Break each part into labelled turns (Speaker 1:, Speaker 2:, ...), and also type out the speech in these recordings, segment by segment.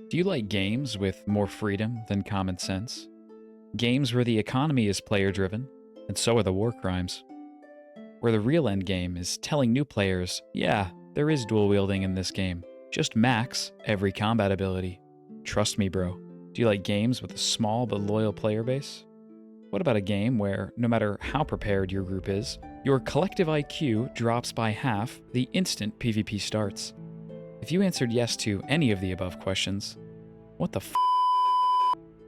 Speaker 1: Do you like games with more freedom than common sense? Games where the economy is player-driven, and so are the war crimes. Where the real endgame is telling new players, yeah, there is dual wielding in this game. Just max every combat ability. Trust me, bro. Do you like games with a small but loyal player base? What about a game where, no matter how prepared your group is, your collective IQ drops by half the instant PvP starts? If you answered yes to any of the above questions, what the f?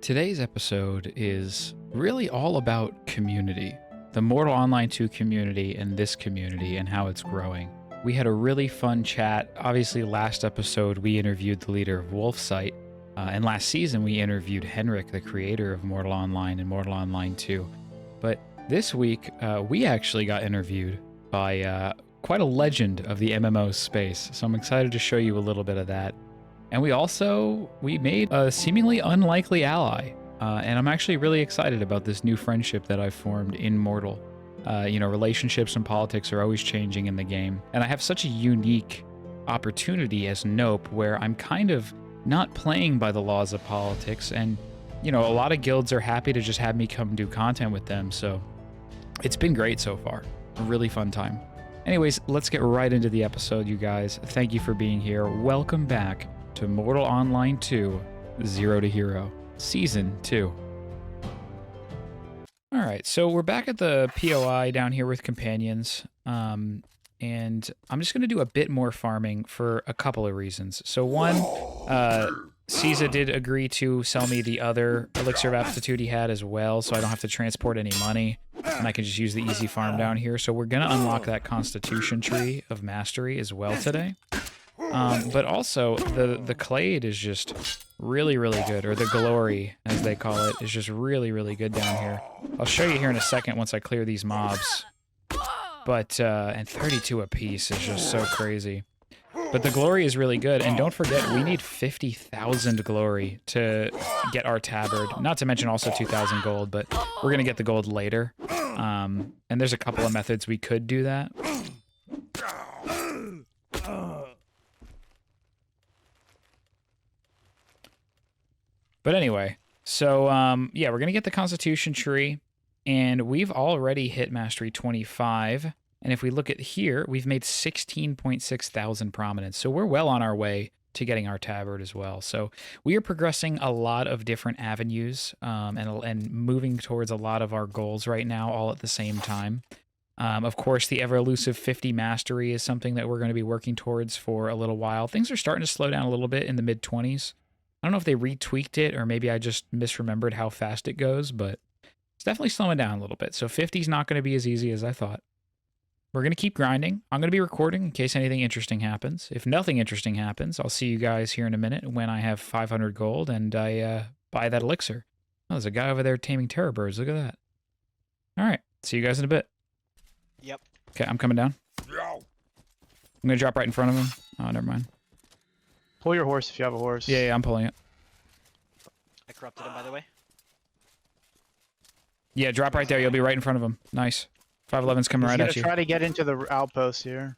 Speaker 1: Today's episode is really all about community. The Mortal Online 2 community and this community and how it's growing. We had a really fun chat. Obviously, last episode we interviewed the leader of Wolfsight, and last season we interviewed Henrik, the creator of Mortal Online and Mortal Online 2. But this week, we actually got interviewed by quite a legend of the MMO space, so I'm excited to show you a little bit of that. And we made a seemingly unlikely ally, and I'm actually really excited about this new friendship that I've formed in Mortal. Relationships and politics are always changing in the game, and I have such a unique opportunity as Nope where I'm kind of not playing by the laws of politics, and a lot of guilds are happy to just have me come do content with them, so it's been great so far. A really fun time. Anyways, let's get right into the episode, you guys. Thank you for being here. Welcome back to Mortal Online 2, Zero to Hero, Season 2. Alright, so we're back at the POI down here with companions, and I'm just going to do a bit more farming for a couple of reasons. So one, Caesar did agree to sell me the other Elixir of Aptitude he had as well, so I don't have to transport any money, and I can just use the easy farm down here. So we're going to unlock that Constitution tree of Mastery as well today. But also, the Clade is just really, really good, or the Glory, as they call it, is just really, really good down here. I'll show you here in a second once I clear these mobs. But, and 32 apiece is just so crazy. But the Glory is really good, and don't forget, we need 50,000 Glory to get our tabard. Not to mention also 2,000 gold, but we're gonna get the gold later. And there's a couple of methods we could do that. But anyway, so, yeah, we're gonna get the Constitution tree. And we've already hit Mastery 25. And if we look at here, we've made 16.6 thousand prominence. So we're well on our way to getting our tabard as well. So we are progressing a lot of different avenues and moving towards a lot of our goals right now, all at the same time. Of course, the ever-elusive 50 Mastery is something that we're going to be working towards for a little while. Things are starting to slow down a little bit in the mid-20s. I don't know if they retweaked it or maybe I just misremembered how fast it goes, but it's definitely slowing down a little bit. So 50 is not going to be as easy as I thought. We're going to keep grinding. I'm going to be recording in case anything interesting happens. If nothing interesting happens, I'll see you guys here in a minute when I have 500 gold and I buy that elixir. Oh, there's a guy over there taming terror birds. Look at that. All right. See you guys in a bit.
Speaker 2: Yep.
Speaker 1: Okay, I'm coming down. I'm going to drop right in front of him. Oh, never mind.
Speaker 3: Pull your horse if you have a horse.
Speaker 1: Yeah, I'm pulling it.
Speaker 2: I corrupted him, by the way.
Speaker 1: Yeah, drop right there. You'll be right in front of him. Nice. 511's coming right at you.
Speaker 3: Try to get into the outpost here.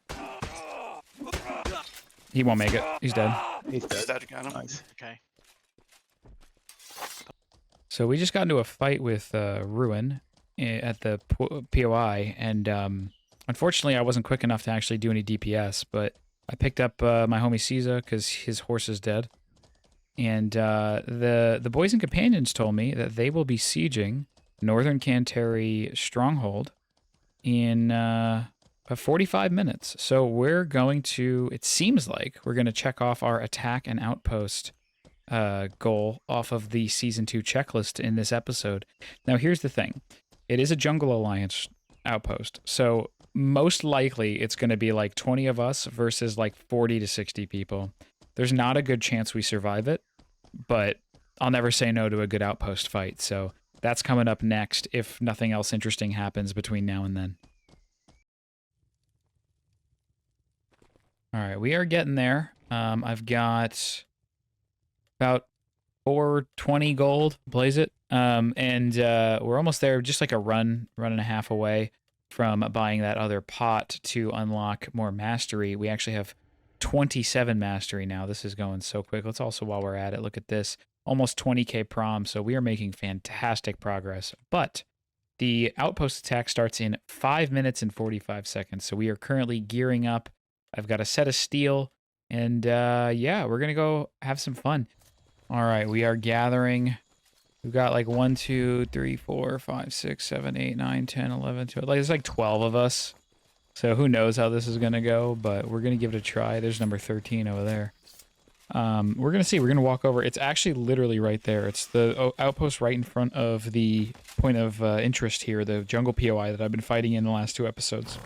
Speaker 1: He won't make it. He's dead.
Speaker 3: He's dead.
Speaker 4: Got him.
Speaker 3: Nice.
Speaker 2: Okay.
Speaker 1: So we just got into a fight with Ruin at the POI, and unfortunately I wasn't quick enough to actually do any DPS, but I picked up my homie Caesar because his horse is dead. And the boys and companions told me that they will be sieging Northern Canteri Stronghold in 45 minutes. So we're going to, it seems like, we're going to check off our attack and outpost goal off of the Season 2 checklist in this episode. Now, here's the thing. It is a Jungle Alliance outpost, so most likely it's going to be like 20 of us versus like 40 to 60 people. There's not a good chance we survive it, but I'll never say no to a good outpost fight, so that's coming up next if nothing else interesting happens between now and then. All right, we are getting there. I've got about 420 gold, blaze it. And we're almost there, just like a run and a half away from buying that other pot to unlock more mastery. We actually have 27 mastery now. This is going so quick. Let's also, while we're at it, look at this. Almost 20k prom, so we are making fantastic progress. But the Outpost attack starts in 5 minutes and 45 seconds, so we are currently gearing up. I've got a set of steel, and yeah, we're going to go have some fun. All right, we are gathering. We've got like 1, 2, 3, 4, 5, 6, 7, 8, 9, 10, 11, 12. Like, there's like 12 of us. So who knows how this is going to go, but we're going to give it a try. There's number 13 over there. We're going to see. We're going to walk over. It's actually literally right there. It's the outpost right in front of the point of interest here, the jungle POI that I've been fighting in the last 2 episodes.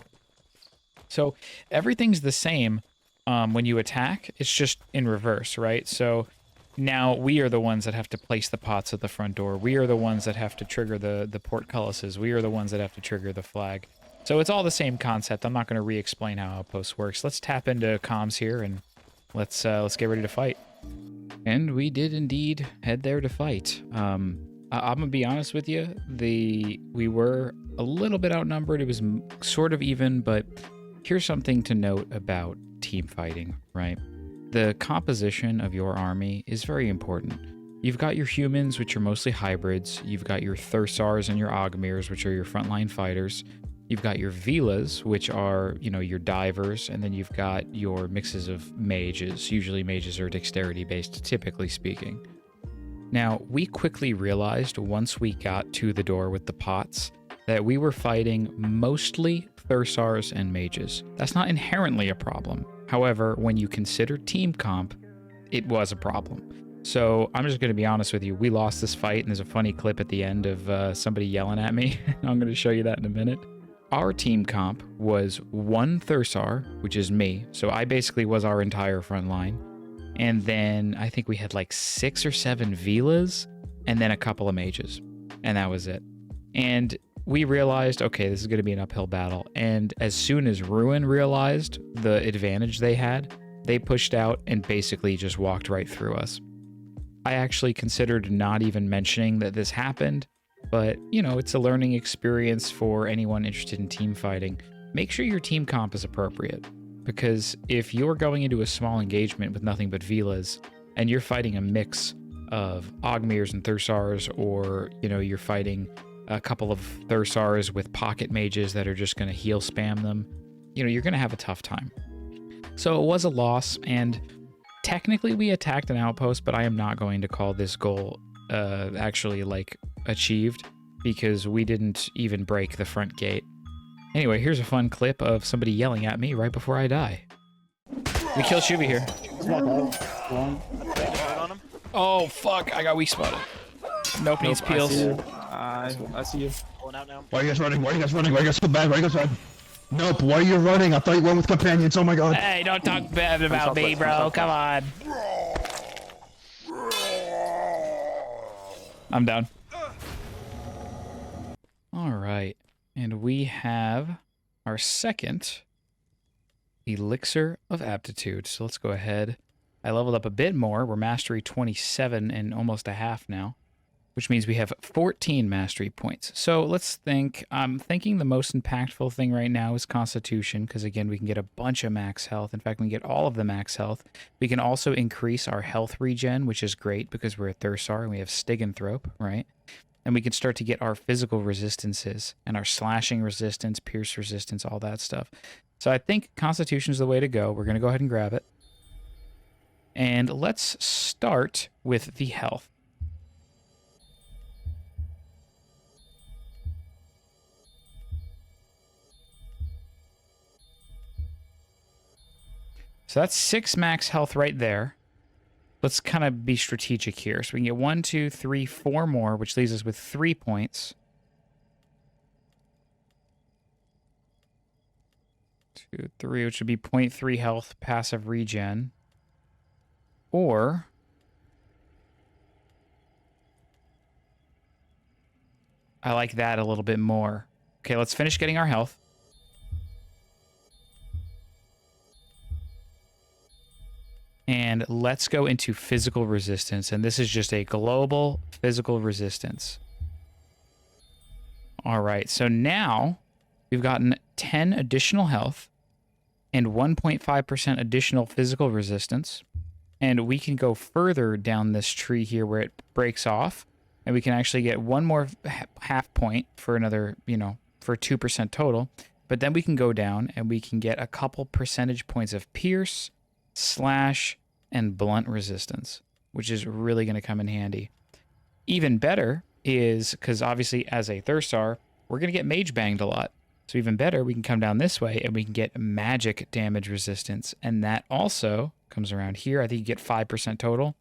Speaker 1: So everything's the same when you attack. It's just in reverse, right? So now we are the ones that have to place the pots at the front door. We are the ones that have to trigger the portcullises. We are the ones that have to trigger the flag. So it's all the same concept. I'm not going to re-explain how Outpost works. Let's tap into comms here and let's get ready to fight. And we did indeed head there to fight. I'm gonna be honest with you. We were a little bit outnumbered. It was sort of even, but here's something to note about team fighting, right? The composition of your army is very important. You've got your humans, which are mostly hybrids. You've got your Thursars and your Ogmirs, which are your frontline fighters. You've got your Velas, which are, you know, your divers, and then you've got your mixes of mages. Usually mages are dexterity-based, typically speaking. Now, we quickly realized once we got to the door with the pots that we were fighting mostly Thursars and mages. That's not inherently a problem. However, when you consider team comp, it was a problem. So I'm just going to be honest with you. We lost this fight, and there's a funny clip at the end of somebody yelling at me. I'm going to show you that in a minute. Our team comp was 1 Thursar, which is me. So I basically was our entire front line. And then I think we had like 6 or 7 Velas, and then a couple of mages. And that was it. And we realized, okay, this is going to be an uphill battle. And as soon as Ruin realized the advantage they had, they pushed out and basically just walked right through us. I actually considered not even mentioning that this happened, but, you know, it's a learning experience for anyone interested in team fighting. Make sure your team comp is appropriate, because if you're going into a small engagement with nothing but Velas, and you're fighting a mix of Ogmirs and Thursars, or, you know, you're fighting a couple of Thursars with pocket mages that are just going to heal spam them, you know, you're going to have a tough time. So it was a loss, and technically we attacked an outpost, but I am not going to call this goal actually like achieved, because we didn't even break the front gate. Anyway, here's a fun clip of somebody yelling at me right before I die. We killed Shuby here. Oh fuck, I got weak spotted. Nope, needs peels.
Speaker 4: I see you.
Speaker 2: Pulling out now.
Speaker 4: Why are you guys running? Why are you guys running? Why are you guys so bad? Why are you guys bad? Nope, why are you running? I thought you went with companions. Oh my god.
Speaker 1: Hey, don't talk bad about me, bro. Come on. I'm down. All right. And we have our second Elixir of Aptitude. So let's go ahead. I leveled up a bit more. We're Mastery 27 and almost a half now, which means we have 14 Mastery points. So let's think. I'm thinking the most impactful thing right now is Constitution, because again, we can get a bunch of max health. In fact, we can get all of the max health. We can also increase our health regen, which is great because we're a Thursar and we have Stiganthrope, right? And we can start to get our physical resistances and our slashing resistance, pierce resistance, all that stuff. So I think Constitution is the way to go. We're going to go ahead and grab it. And let's start with the health. So that's 6 max health right there. Let's kind of be strategic here. So we can get 1, 2, 3, 4 more, which leaves us with 3 points. 2, 3, which would be 0.3 health passive regen. Or I like that a little bit more. Okay, let's finish getting our health. And let's go into physical resistance. And this is just a global physical resistance. All right, so now we've gotten 10 additional health. and 1.5% additional physical resistance. And we can go further down this tree here where it breaks off, and we can actually get one more half point for another, for 2% total. But then we can go down and we can get a couple percentage points of pierce, slash, and blunt resistance, which is really going to come in handy. Even better is, because obviously as a Thurstar, we're going to get mage banged a lot. So even better, we can come down this way and we can get magic damage resistance. And that also comes around here. I think you get 5% total.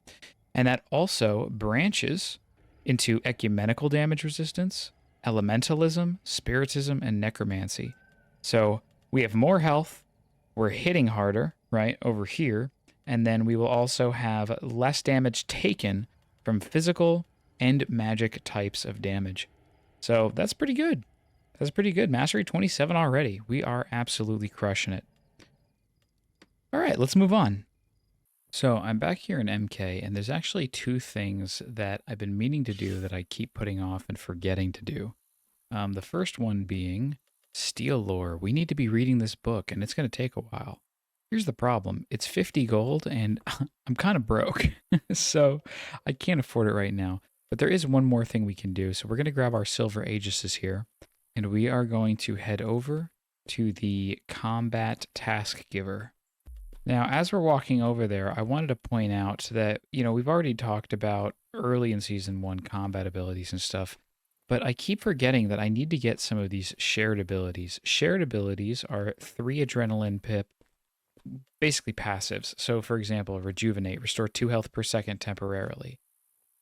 Speaker 1: And that also branches into ecumenical damage resistance, elementalism, spiritism, and necromancy. So we have more health. We're hitting harder, right, over here. And then we will also have less damage taken from physical and magic types of damage. So that's pretty good. That's pretty good. Mastery 27 already. We are absolutely crushing it. All right, let's move on. So I'm back here in MK, and there's actually two things that I've been meaning to do that I keep putting off and forgetting to do. The first one being Steel Lore. We need to be reading this book, and it's going to take a while. Here's the problem. It's 50 gold, and I'm kind of broke, so I can't afford it right now. But there is one more thing we can do. So we're going to grab our Silver Aegises here, and we are going to head over to the Combat Task Giver. Now, as we're walking over there, I wanted to point out that, we've already talked about early in Season 1 combat abilities and stuff, but I keep forgetting that I need to get some of these shared abilities. Shared abilities are 3 adrenaline pip, basically passives. So, for example, Rejuvenate, restore 2 health per second temporarily.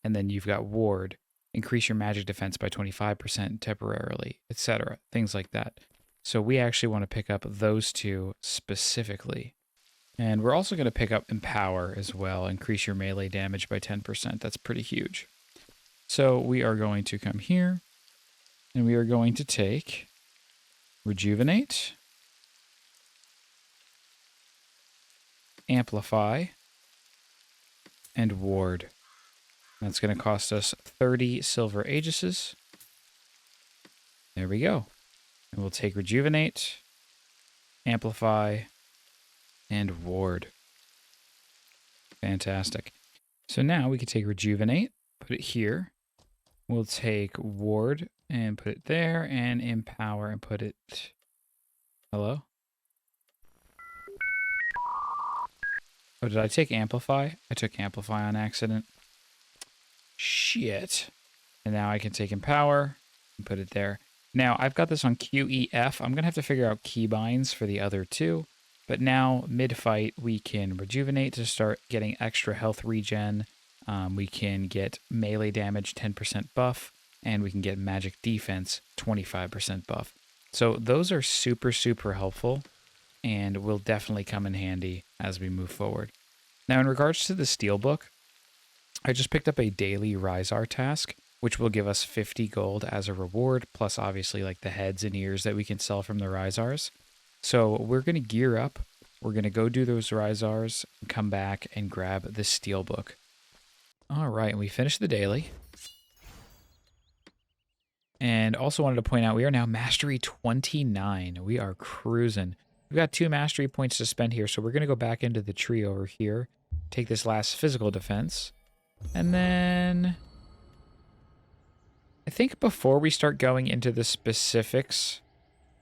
Speaker 1: And then you've got Ward, increase your magic defense by 25% temporarily, etc. Things like that. So we actually want to pick up those 2 specifically. And we're also going to pick up Empower as well, increase your melee damage by 10%. That's pretty huge. So we are going to come here, and we are going to take Rejuvenate, Amplify, and Ward. That's going to cost us 30 Silver Aegises. There we go. And we'll take Rejuvenate, Amplify, and Ward. Fantastic. So now we can take Rejuvenate, put it here. We'll take Ward and put it there, and Empower and put it... Hello? Oh, did I take Amplify? I took Amplify on accident. Shit. And now I can take Empower and put it there. Now, I've got this on QEF. I'm going to have to figure out keybinds for the other 2. But now, mid-fight, we can Rejuvenate to start getting extra health regen. We can get melee damage 10% buff. And we can get magic defense 25% buff. So those are super, super helpful. And will definitely come in handy as we move forward. Now, in regards to the Steelbook, I just picked up a daily Rhizar task, which will give us 50 gold as a reward, plus obviously like the heads and ears that we can sell from the Rhizars. So we're going to gear up. We're going to go do those Rhizars, and come back and grab the Steelbook. All right, and we finished the daily. And also wanted to point out, we are now Mastery 29. We are cruising. We've got 2 Mastery points to spend here, so we're going to go back into the tree over here, take this last physical defense. And then I think before we start going into the specifics,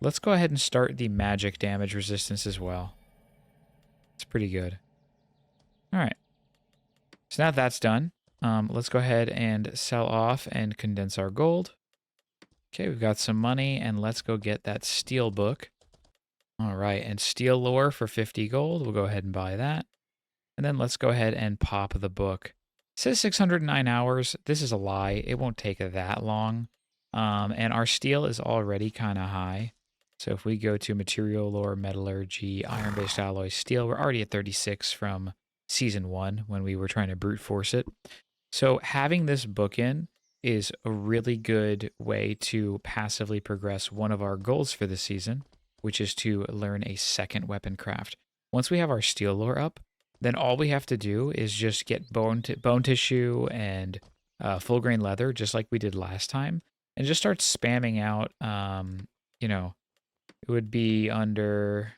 Speaker 1: let's go ahead and start the magic damage resistance as well. It's pretty good. All right. So now that's done. Let's go ahead and sell off and condense our gold. Okay, we've got some money, and let's go get that steel book. All right, and steel lore for 50 gold. We'll go ahead and buy that. And then let's go ahead and pop the book. It says 609 hours. This is a lie. It won't take that long. And our steel is already kind of high. So if we go to material lore, metallurgy, iron-based alloy, steel, we're already at 36 from season 1 when we were trying to brute force it. So having this book in is a really good way to passively progress one of our goals for this season, which is to learn a second weapon craft. Once we have our steel lore up, then all we have to do is just get bone tissue and full grain leather, just like we did last time, and just start spamming out, it would be under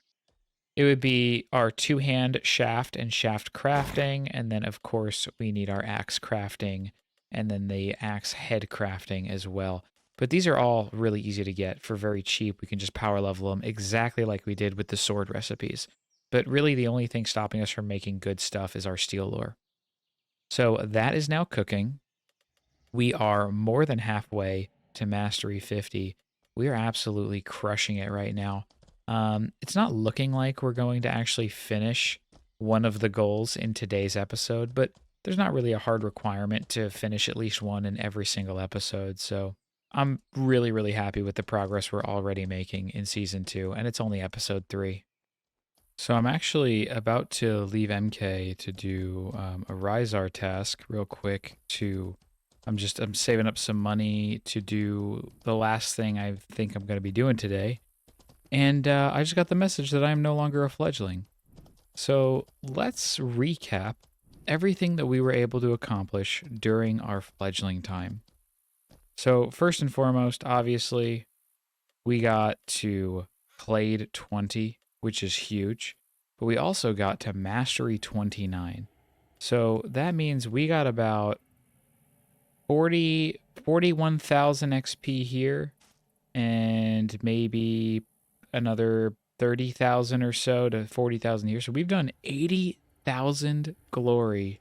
Speaker 1: It would be our two-hand shaft and shaft crafting, and then of course we need our axe crafting, and then the axe head crafting as well. But these are all really easy to get for very cheap. We can just power level them exactly like we did with the sword recipes. But really the only thing stopping us from making good stuff is our steel lore. So that is now cooking. We are more than halfway to Mastery 50. We are absolutely crushing it right now. It's not looking like we're going to actually finish one of the goals in today's episode, but there's not really a hard requirement to finish at least one in every single episode. So I'm really, really happy with the progress we're already making in Season 2, and it's only Episode 3. So I'm actually about to leave MK to do a Rhizar task real quick I'm saving up some money to do the last thing I think I'm going to be doing today. And I just got the message that I am no longer a fledgling. So let's recap everything that we were able to accomplish during our fledgling time. So first and foremost, obviously, we got to Clade 20, which is huge. But we also got to Mastery 29. So that means we got about 41,000 XP here, and maybe another 30,000 or so to 40,000 here. So we've done 80,000 glory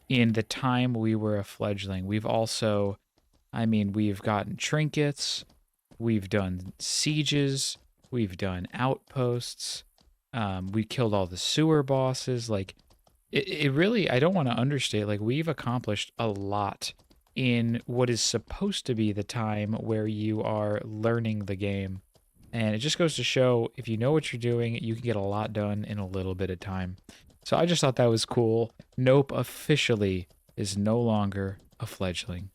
Speaker 1: in the time we were a fledgling. We've also, we've gotten trinkets, we've done sieges, we've done outposts, we killed all the sewer bosses. Like, it really, I don't want to understate, like, we've accomplished a lot in what is supposed to be the time where you are learning the game. And it just goes to show, if you know what you're doing, you can get a lot done in a little bit of time. So I just thought that was cool. Nope officially is no longer a fledgling.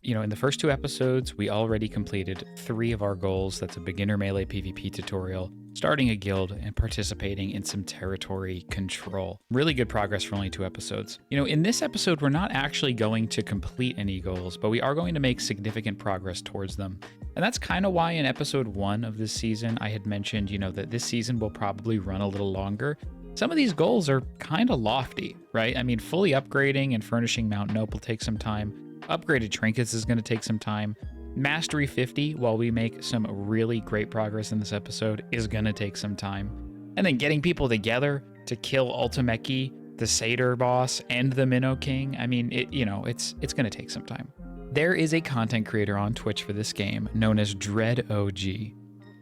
Speaker 1: You know, in the first 2 episodes, we already completed 3 of our goals. That's a beginner melee PvP tutorial, starting a guild, and participating in some territory control. Really good progress for only 2 episodes. You know, in this episode, we're not actually going to complete any goals, but we are going to make significant progress towards them. And that's kind of why in episode 1 of this season, I had mentioned, you know, that this season will probably run a little longer. Some of these goals are kind of lofty, right? I mean, fully upgrading and furnishing Mount Nope will take some time. Upgraded trinkets is going to take some time. Mastery 50, while we make some really great progress in this episode, is going to take some time. And then getting people together to kill Ultimeki, the Satyr boss, and the Minnow King, I mean, it's going to take some time. There is a content creator on Twitch for this game known as Dread OG.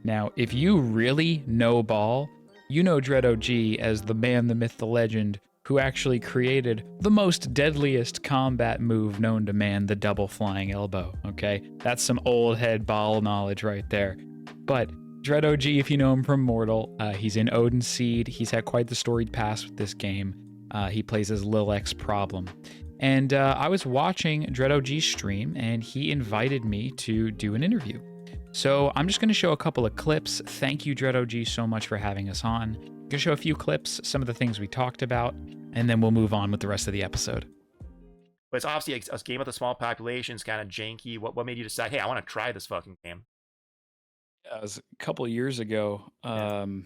Speaker 1: Now, if you really know ball, you know Dread OG as the man, the myth, the legend, who actually created the most deadliest combat move known to man, the double flying elbow, okay? That's some old head ball knowledge right there. But Dread OG, if you know him from Mortal, he's in Odin's Seed. He's had quite the storied past with this game. He plays as Lil X Problem. And I was watching Dread OG's stream, and he invited me to do an interview. So I'm just going to show a couple of clips. Thank you, Dread OG, so much for having us on. I'm going to show a few clips, some of the things we talked about, and then we'll move on with the rest of the episode.
Speaker 5: But it's obviously a game with a small population. It's kind of janky. What made you decide, hey, I want to try this fucking game?
Speaker 1: It was a couple years ago. I don't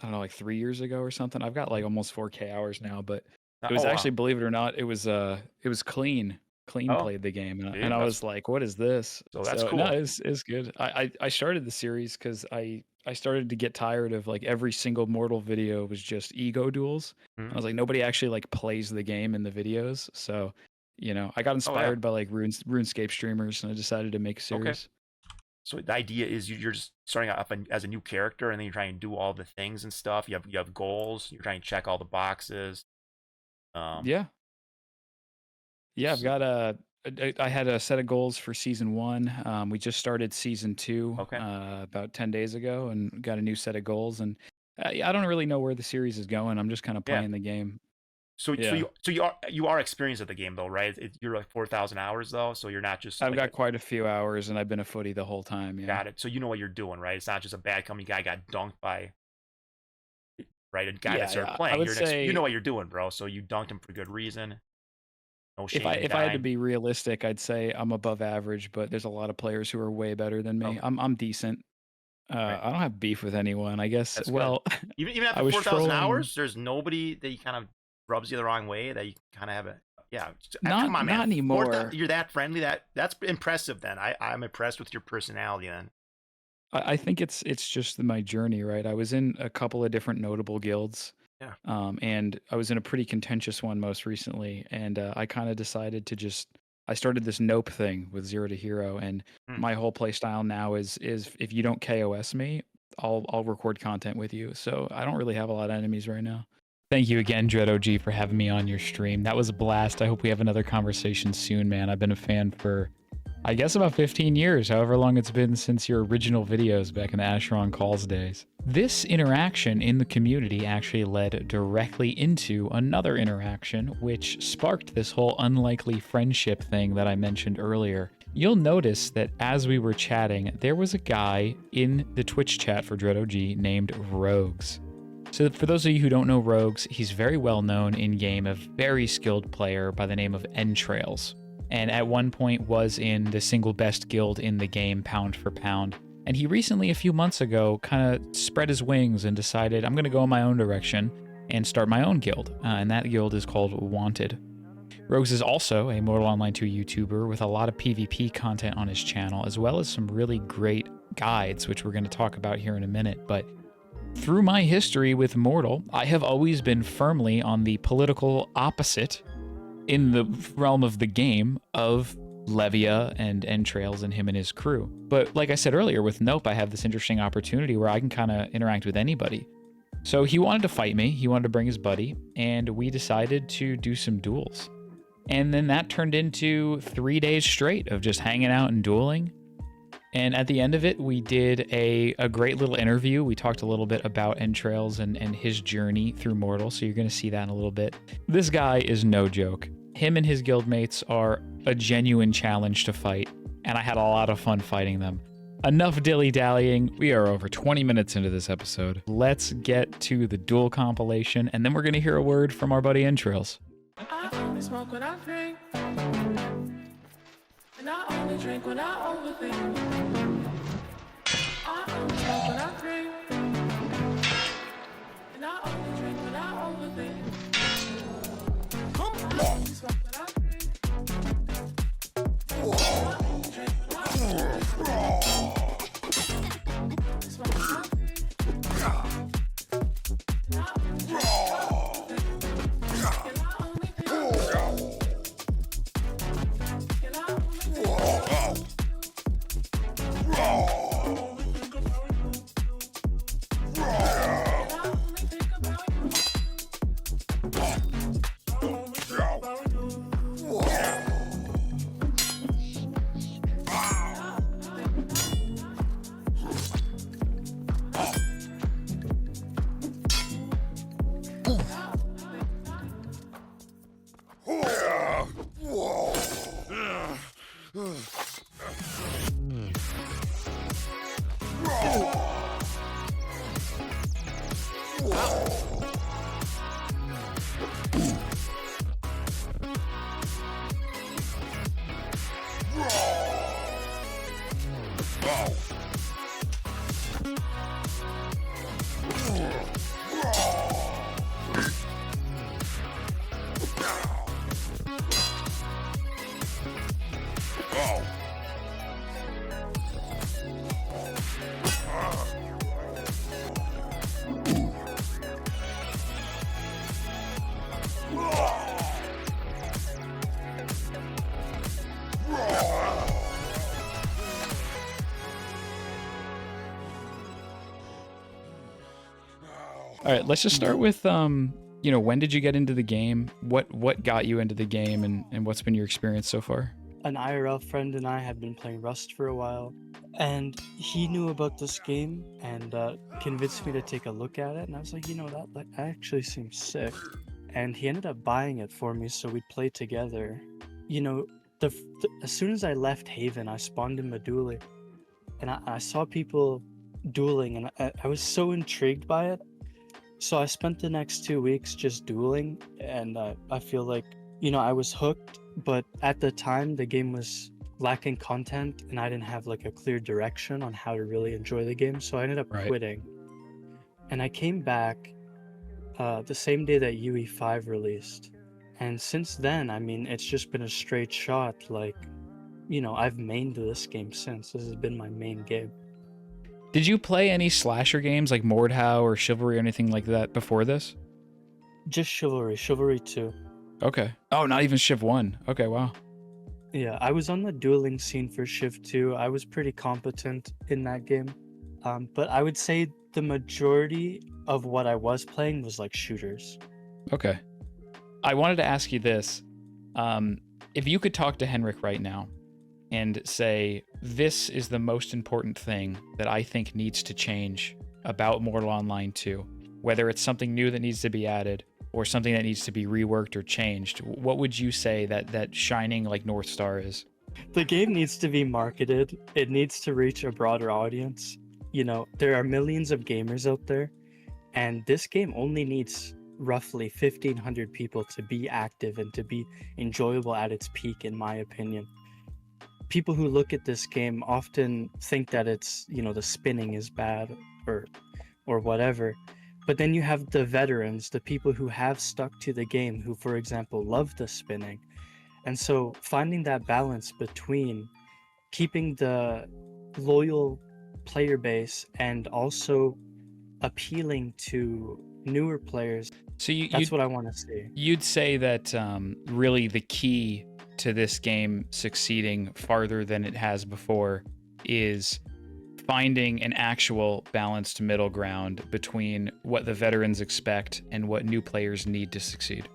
Speaker 1: know, like 3 years ago or something. I've got like almost 4K hours now, but it was actually, believe it or not, it was clean. Clean played the game, and I was like, "What is this?"
Speaker 5: So that's cool.
Speaker 1: No, it's good. I started the series because I started to get tired of like every single Mortal video was just ego duels. I was like, nobody actually like plays the game in the videos. So, you know, I got inspired by like RuneScape streamers, and I decided to make a series.
Speaker 5: Okay. So the idea is you're just starting off as a new character, and then you're trying to do all the things and stuff. You have goals. You're trying to check all the boxes.
Speaker 1: Yeah, I've got I had a set of goals for season 1. We just started season 2 about 10 days ago, and got a new set of goals. And I don't really know where the series is going. I'm just kind of playing the game.
Speaker 5: So you are experienced at the game though, right? You're like 4,000 hours though, so you're not just.
Speaker 1: I've got quite a few hours, and I've been a footy the whole time. Yeah.
Speaker 5: Got it. So you know what you're doing, right? It's not just a bad company guy got dunked by. Right, a guy that started playing. You know what you're doing, bro. So you dunked him for good reason. No shame.
Speaker 1: If I had to be realistic, I'd say I'm above average, but there's a lot of players who are way better than me. I'm decent. I don't have beef with anyone. I guess.
Speaker 5: That's
Speaker 1: Well,
Speaker 5: even
Speaker 1: I
Speaker 5: after
Speaker 1: was
Speaker 5: 4,000
Speaker 1: trolling.
Speaker 5: hours, there's nobody that you kind of rubs you the wrong way that you kind of have a come on, man.
Speaker 1: Not anymore.
Speaker 5: You're that friendly. That's impressive. Then I'm impressed with your personality. Then
Speaker 1: I think it's just my journey, right? I was in a couple of different notable guilds.
Speaker 5: Yeah.
Speaker 1: And I was in a pretty contentious one most recently, and I kind of decided to I started this nope thing with 0 to Hero, and my whole play style now is if you don't KOS me, I'll record content with you. So I don't really have a lot of enemies right now. Thank you again, DreadOG, for having me on your stream. That was a blast. I hope we have another conversation soon, man. I've been a fan for, I guess, about 15 years, however long it's been since your original videos back in the Asheron Calls days. This interaction in the community actually led directly into another interaction, which sparked this whole unlikely friendship thing that I mentioned earlier. You'll notice that as we were chatting, there was a guy in the Twitch chat for DreadOG named Rogues. So for those of you who don't know Rogues, he's very well known in-game, a very skilled player by the name of Entrails. And at one point was in the single best guild in the game, pound for pound. And he recently, a few months ago, kind of spread his wings and decided, I'm going to go in my own direction and start my own guild. And that guild is called Wanted. Rogues is also a Mortal Online 2 YouTuber with a lot of PvP content on his channel, as well as some really great guides, which we're going to talk about here in a minute. But through my history with Mortal, I have always been firmly on the political opposite in the realm of the game of Levia and Entrails and him and his crew. But like I said earlier, with Nope, I have this interesting opportunity where I can kind of interact with anybody. So he wanted to fight me, he wanted to bring his buddy, and we decided to do some duels. And then that turned into 3 days straight of just hanging out and dueling. And at the end of it, we did a great little interview. We talked a little bit about Entrails and his journey through Mortal, so you're going to see that in a little bit. This guy is no joke. Him and his guildmates are a genuine challenge to fight, and I had a lot of fun fighting them. Enough dilly-dallying. We are over 20 minutes into this episode. Let's get to the duel compilation, and then we're going to hear a word from our buddy Entrails.
Speaker 6: I only smoke when I drink, and I only drink when I overthink. I only smoke when I drink, and I only drink when I overthink. I only smoke when I drink, I only drink when I overthink. Smoke when I drink, and I only drink when I
Speaker 1: All right, let's just start with, when did you get into the game? What got you into the game, and what's been your experience so far?
Speaker 7: An IRL friend and I had been playing Rust for a while, and he knew about this game and convinced me to take a look at it, and I was like, that actually seems sick. And he ended up buying it for me so we'd play together. As soon as I left Haven, I spawned in Meduli, and I saw people dueling, and I was so intrigued by it. So I spent the next 2 weeks just dueling, and I feel like, I was hooked, but at the time the game was lacking content, and I didn't have like a clear direction on how to really enjoy the game, so I ended up
Speaker 1: Right.
Speaker 7: quitting. And I came back the same day that UE5 released. And since then, I mean, it's just been a straight shot. Like, you know, I've mained this game since. This has been my main game.
Speaker 1: Did you play any slasher games like Mordhau or Chivalry or anything like that before this?
Speaker 7: Just Chivalry, Chivalry 2.
Speaker 1: Okay. Oh, not even Shiv 1. Okay, wow.
Speaker 7: Yeah, I was on the dueling scene for Shiv 2. I was pretty competent in that game. But I would say the majority of what I was playing was like shooters.
Speaker 1: Okay. I wanted to ask you this. If you could talk to Henrik right now and say, this is the most important thing that I think needs to change about Mortal Online 2, whether it's something new that needs to be added or something that needs to be reworked or changed, what would you say that shining like North Star is?
Speaker 7: The game needs to be marketed. It needs to reach a broader audience. You know, there are millions of gamers out there, and this game only needs roughly 1,500 people to be active and to be enjoyable at its peak, in my opinion. People who look at this game often think that it's, you know, the spinning is bad or whatever. But then you have the veterans, the people who have stuck to the game, who, for example, love the spinning. And so finding that balance between keeping the loyal player base and also appealing to newer players,
Speaker 1: So
Speaker 7: that's what I want to see.
Speaker 1: You'd say that really the key to this game succeeding farther than it has before is finding an actual balanced middle ground between what the veterans expect and what new players need to succeed.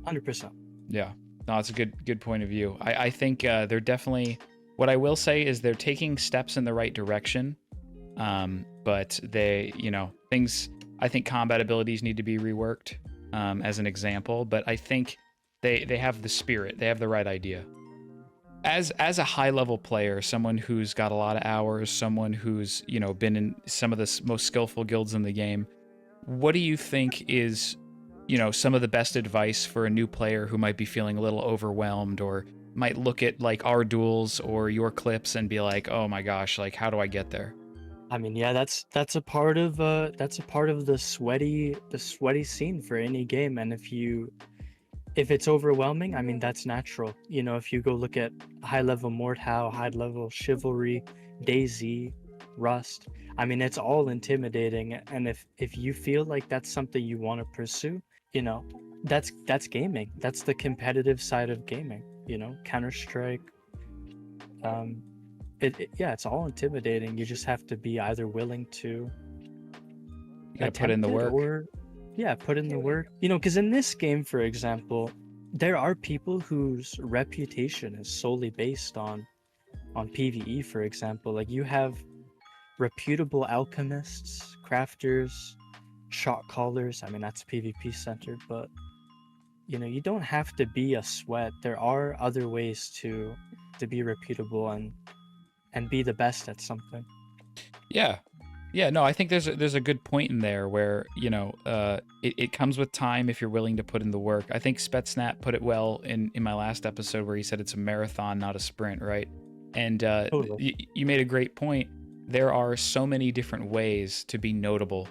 Speaker 7: 100%.
Speaker 1: Yeah, no, it's a good point of view. I think they're definitely, what I will say is they're taking steps in the right direction, but they, you know, things, I think combat abilities need to be reworked as an example, but I think they have the spirit, they have the right idea. As a high level player, someone who's got a lot of hours, someone who's, you know, been in some of the most skillful guilds in the game, what do you think is, you know, some of the best advice for a new player who might be feeling a little overwhelmed or might look at like our duels or your clips and be like, oh my gosh, like how do I get there?
Speaker 7: I mean, yeah, that's a part of the sweaty scene for any game, and if it's overwhelming, I mean, that's natural. You know, if you go look at high-level Mordhau, high-level Chivalry, DayZ, Rust, I mean, it's all intimidating. And if you feel like that's something you want to pursue, you know, that's gaming. That's the competitive side of gaming, you know, Counter-Strike. Yeah, it's all intimidating. You just have to be either willing to
Speaker 1: You gotta put in the work.
Speaker 7: or put in the work. You know, because in this game, for example, there are people whose reputation is solely based on PvE, for example. Like, you have reputable alchemists, crafters, shot callers. I mean, that's PvP centered, but you know, you don't have to be a sweat. There are other ways to be reputable and be the best at something.
Speaker 1: Yeah, no, I think there's a good point in there where, you know, it comes with time if you're willing to put in the work. I think Spetsnap put it well in my last episode where he said it's a marathon, not a sprint, right? And
Speaker 7: Totally.
Speaker 1: you made a great point. There are so many different ways to be notable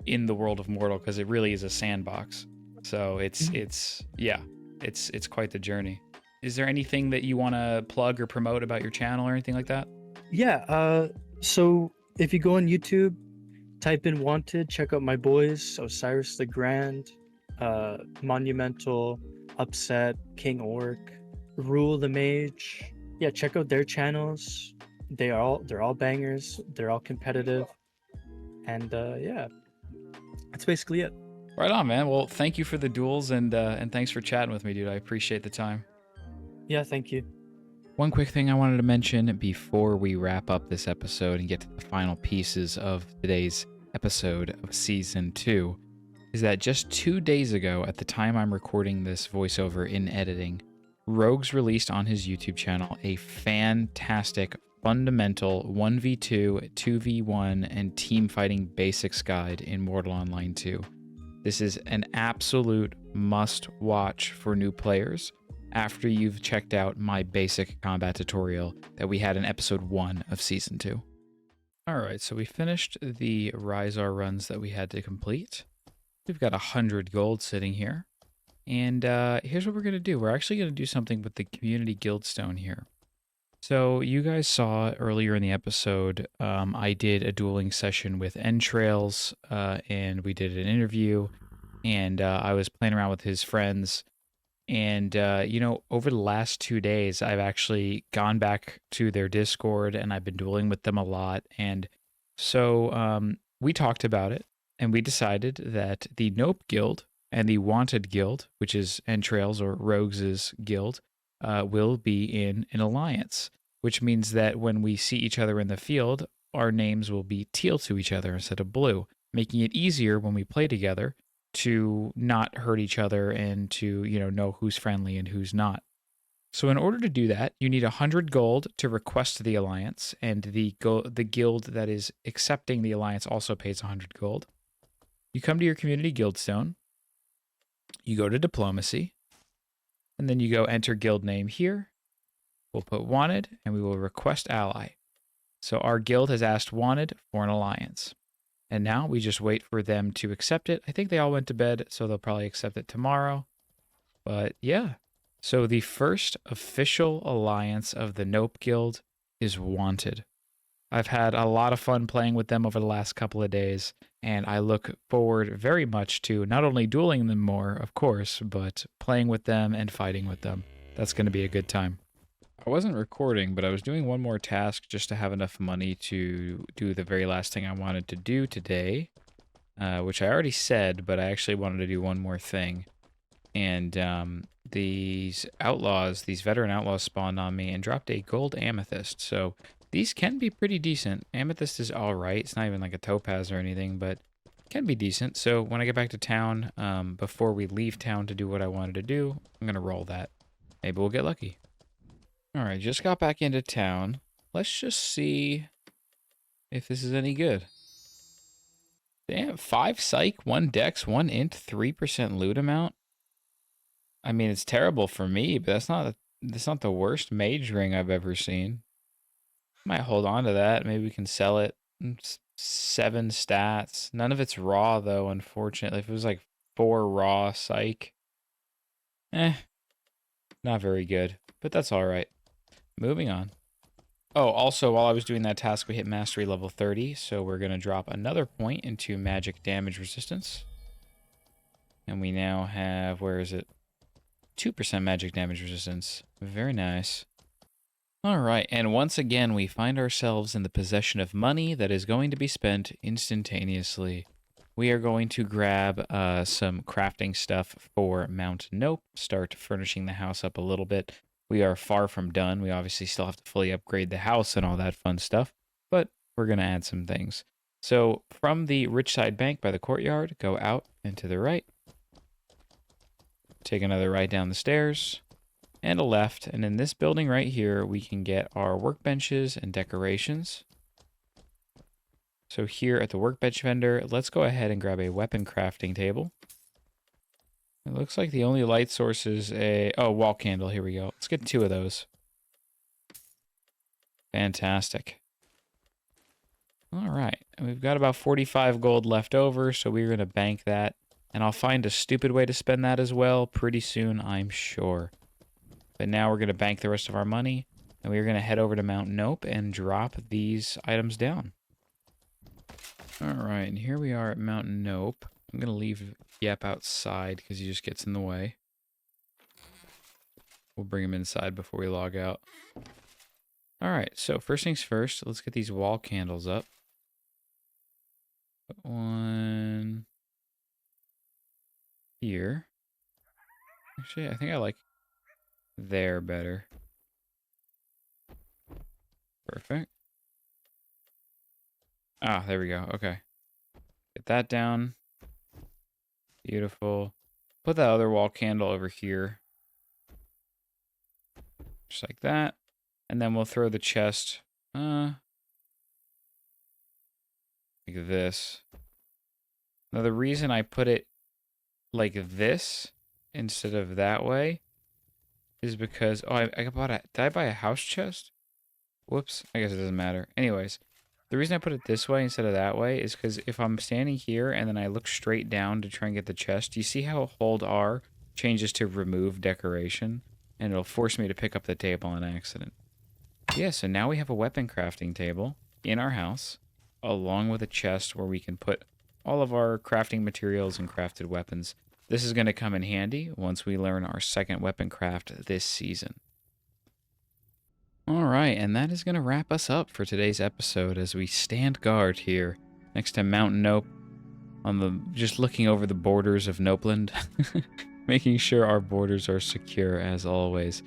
Speaker 1: in the world of Mortal because it really is a sandbox. So it's quite the journey. Is there anything that you want to plug or promote about your channel or anything like that?
Speaker 7: Yeah, so if you go on YouTube, type in Wanted, check out my boys, Osiris the Grand, Monumental, Upset, King Orc, Rule the Mage. Yeah, check out their channels. They're all bangers. They're all competitive. And yeah, that's basically it.
Speaker 1: Right on, man. Well, thank you for the duels and thanks for chatting with me, dude. I appreciate the time.
Speaker 7: Yeah, thank you.
Speaker 1: One quick thing I wanted to mention before we wrap up this episode and get to the final pieces of today's episode of Season 2 is that just 2 days ago, at the time I'm recording this voiceover in editing, Rogues released on his YouTube channel a fantastic fundamental 1v2, 2v1, and team fighting basics guide in Mortal Online 2. This is an absolute must-watch for new players. after you've checked out my basic combat tutorial that we had in episode 1 of season 2. Alright, so we finished the Rhizar runs that we had to complete. We've got 100 gold sitting here. And here's what we're going to do. We're actually going to do something with the community guildstone here. So you guys saw earlier in the episode, I did a dueling session with Entrails, and we did an interview, and I was playing around with his friends. And, you know, over the last 2 days, I've actually gone back to their Discord, and I've been dueling with them a lot. And so we talked about it, and we decided that the Nope Guild and the Wanted Guild, which is Entrails or Rogues' guild, will be in an alliance, which means that when we see each other in the field, our names will be teal to each other instead of blue, making it easier when we play together to not hurt each other and to, you know who's friendly and who's not. So in order to do that, you need 100 gold to request the alliance, and the guild that is accepting the alliance also pays 100 gold. You come to your community guildstone, you go to diplomacy, and then you go enter guild name here. We'll put wanted, and we will request ally. So our guild has asked wanted for an alliance. And now we just wait for them to accept it. I think they all went to bed, so they'll probably accept it tomorrow. But yeah. So the first official alliance of the Nope Guild is Wanted. I've had a lot of fun playing with them over the last couple of days, and I look forward very much to not only dueling them more, of course, but playing with them and fighting with them. That's going to be a good time. I wasn't recording, but I was doing one more task just to have enough money to do the very last thing I wanted to do today, which I already said, but I actually wanted to do one more thing. And these veteran outlaws spawned on me and dropped a gold amethyst. So these can be pretty decent. Amethyst is all right. It's not even like a topaz or anything, but can be decent. So when I get back to town, before we leave town to do what I wanted to do, I'm going to roll that. Maybe we'll get lucky. All right, just got back into town. Let's just see if this is any good. Damn, 5 psych, 1 dex, 1 int, 3% loot amount. I mean, it's terrible for me, but that's not the worst mage ring I've ever seen. Might hold on to that. Maybe we can sell it. 7 stats. None of it's raw, though, unfortunately. If it was like 4 raw psych. Not very good. But that's all right. Moving on. Oh, also, while I was doing that task, we hit mastery level 30. So we're going to drop another point into magic damage resistance. And we now have, where is it? 2% magic damage resistance. Very nice. Alright, and once again we find ourselves in the possession of money that is going to be spent instantaneously. We are going to grab some crafting stuff for Mount Nope, start furnishing the house up a little bit. We are far from done. We obviously still have to fully upgrade the house and all that fun stuff, but we're going to add some things. So from the Richside Bank by the courtyard, go out and to the right. Take another right down the stairs. And a left, and in this building right here, we can get our workbenches and decorations. So here at the workbench vendor, let's go ahead and grab a weapon crafting table. It looks like the only light source is a... oh, wall candle. Here we go. Let's get 2 of those. Fantastic. All right. And we've got about 45 gold left over, so we're going to bank that. And I'll find a stupid way to spend that as well pretty soon, I'm sure. But now we're going to bank the rest of our money, and we're going to head over to Mount Nope and drop these items down. All right, and here we are at Mount Nope. I'm going to leave Yep outside because he just gets in the way. We'll bring him inside before we log out. All right, so first things first, let's get these wall candles up. Put one here. Actually, I think I like there better. Perfect. Ah, there we go. Okay. Get that down. Beautiful. Put that other wall candle over here. Just like that. And then we'll throw the chest like this. Now the reason I put it like this instead of that way is because... Oh, I bought a... Did I buy a house chest? Whoops. I guess it doesn't matter. Anyways, the reason I put it this way instead of that way is because if I'm standing here and then I look straight down to try and get the chest, you see how hold R changes to remove decoration? And it'll force me to pick up the table on accident. Yeah, so now we have a weapon crafting table in our house, along with a chest where we can put all of our crafting materials and crafted weapons. This is going to come in handy once we learn our second weapon craft this season. Alright, and that is going to wrap us up for today's episode as we stand guard here next to Mount Nope, just looking over the borders of Nopeland, making sure our borders are secure as always.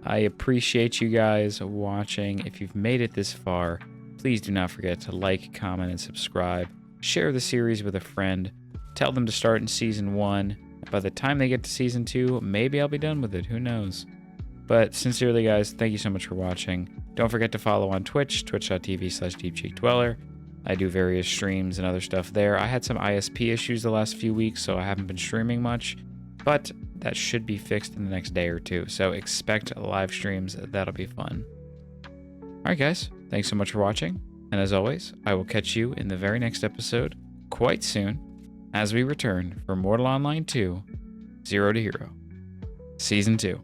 Speaker 1: I appreciate you guys watching. If you've made it this far, please do not forget to like, comment, and subscribe. Share the series with a friend. Tell them to start in Season 1. By the time they get to Season 2, maybe I'll be done with it. Who knows? But sincerely, guys, thank you so much for watching. Don't forget to follow on Twitch, twitch.tv/DeepCheekDweller. I do various streams and other stuff there. I had some ISP issues the last few weeks, so I haven't been streaming much. But that should be fixed in the next day or two. So expect live streams. That'll be fun. Alright, guys. Thanks so much for watching. And as always, I will catch you in the very next episode quite soon as we return for Mortal Online 2 Zero to Hero Season 2.